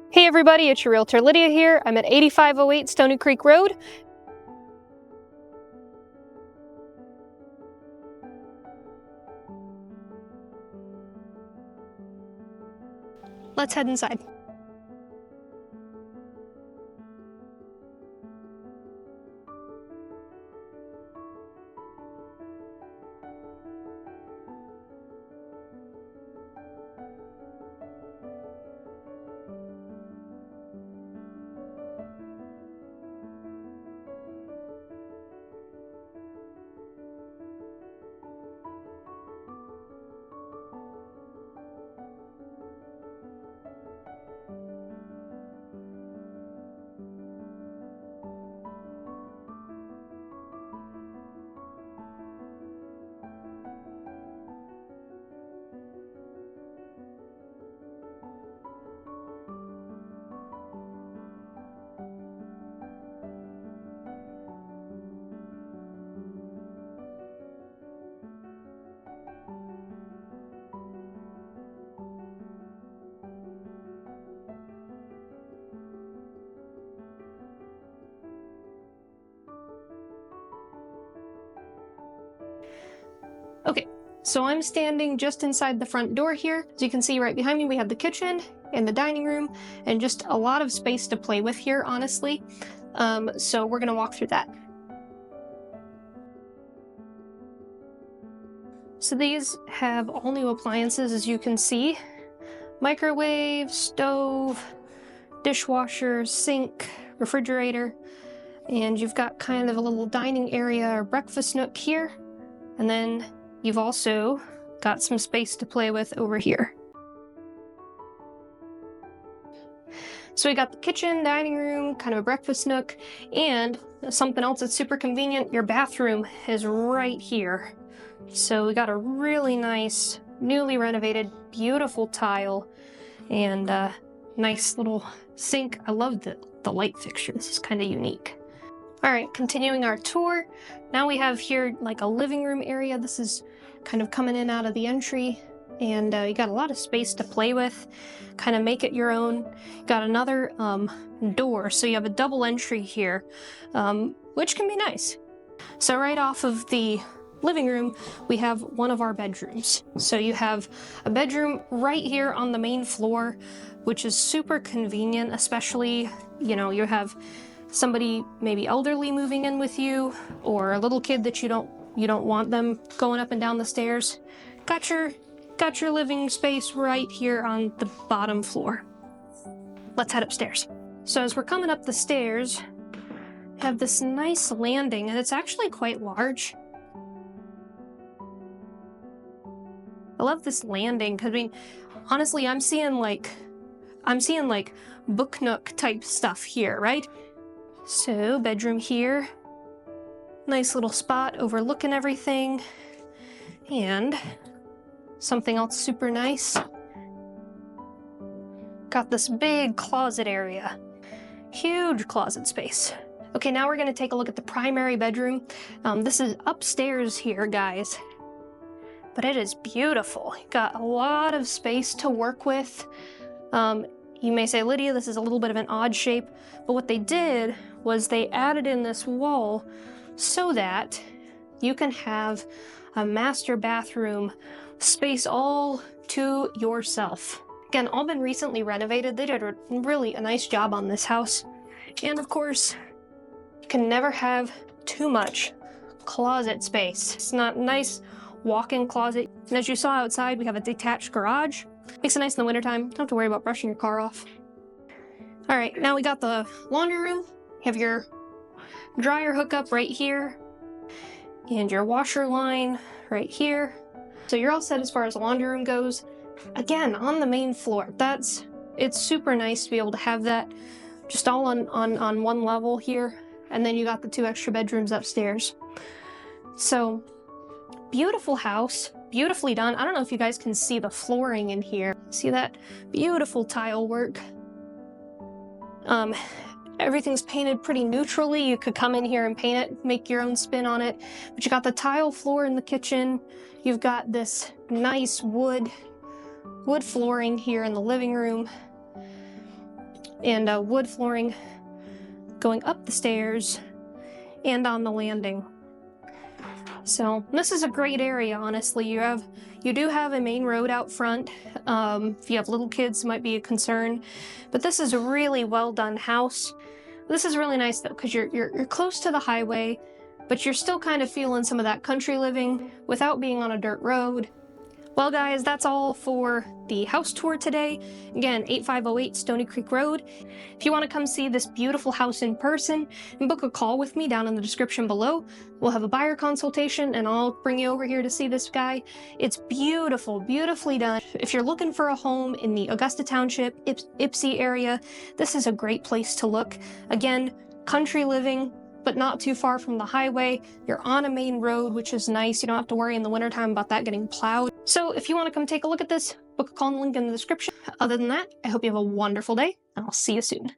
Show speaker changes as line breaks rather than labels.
Hey everybody, it's your realtor Lydia here. I'm at 8508 Stony Creek Road. Let's head inside. Okay, so I'm standing just inside the front door here. As you can see right behind me, we have the kitchen and the dining room and just a lot of space to play with here, honestly. So we're gonna walk through that. So these have all new appliances, as you can see. Microwave, stove, dishwasher, sink, refrigerator, and you've got kind of a little dining area or breakfast nook here. And then you've also got some space to play with over here. So we got the kitchen, dining room, kind of a breakfast nook, and something else that's super convenient, your bathroom is right here. So we got a really nice, newly renovated, beautiful tile, and nice little sink. I love the light fixture, this is kind of unique. All right, continuing our tour. Now we have here like a living room area. This is kind of coming in out of the entry, and you got a lot of space to play with, kind of make it your own. Got another door, so you have a double entry here, which can be nice. So right off of the living room, we have one of our bedrooms. So you have a bedroom right here on the main floor, which is super convenient, especially, you know, you have somebody maybe elderly moving in with you, or a little kid that you don't want them going up and down the stairs. Got your living space right here on the bottom floor. Let's head upstairs. So as we're coming up the stairs, we have this nice landing, and it's actually quite large. I love this landing because, I mean, honestly, I'm seeing like book nook type stuff here, right? So bedroom here, nice little spot overlooking everything, and something else super nice. Got this big closet area, huge closet space. Okay, now we're gonna take a look at the primary bedroom. This is upstairs here, guys, but it is beautiful. Got a lot of space to work with. You may say, Lydia, this is a little bit of an odd shape, but what they did was they added in this wall so that you can have a master bathroom space all to yourself. Again, all been recently renovated. They did really a nice job on this house. And of course, you can never have too much closet space. It's not a nice walk-in closet. And as you saw outside, we have a detached garage. Makes it nice in the wintertime. Don't have to worry about brushing your car off. All right, now we got the laundry room. You have your dryer hookup right here, and your washer line right here. So you're all set as far as the laundry room goes. Again, on the main floor. It's super nice to be able to have that just all on one level here. And then you got the 2 extra bedrooms upstairs. So beautiful house, beautifully done. I don't know if you guys can see the flooring in here. See that beautiful tile work? Everything's painted pretty neutrally. You could come in here and paint it, make your own spin on it. But you got the tile floor in the kitchen. You've got this nice wood flooring here in the living room. and wood flooring going up the stairs and on the landing. So this is a great area, honestly. You do have a main road out front. If you have little kids, it might be a concern, but this is a really well done house. This is really nice though, because you're close to the highway, but you're still kind of feeling some of that country living without being on a dirt road. Well guys, that's all for the house tour today. Again, 8508 Stony Creek Road. If you want to come see this beautiful house in person and book a call with me down in the description below, we'll have a buyer consultation and I'll bring you over here to see this guy. It's beautiful, beautifully done. If you're looking for a home in the Augusta Township, Ypsi area, this is a great place to look. Again, country living, but not too far from the highway. You're on a main road, which is nice. You don't have to worry in the wintertime about that getting plowed. So if you want to come take a look at this, book a call in the link in the description. Other than that, I hope you have a wonderful day, and I'll see you soon.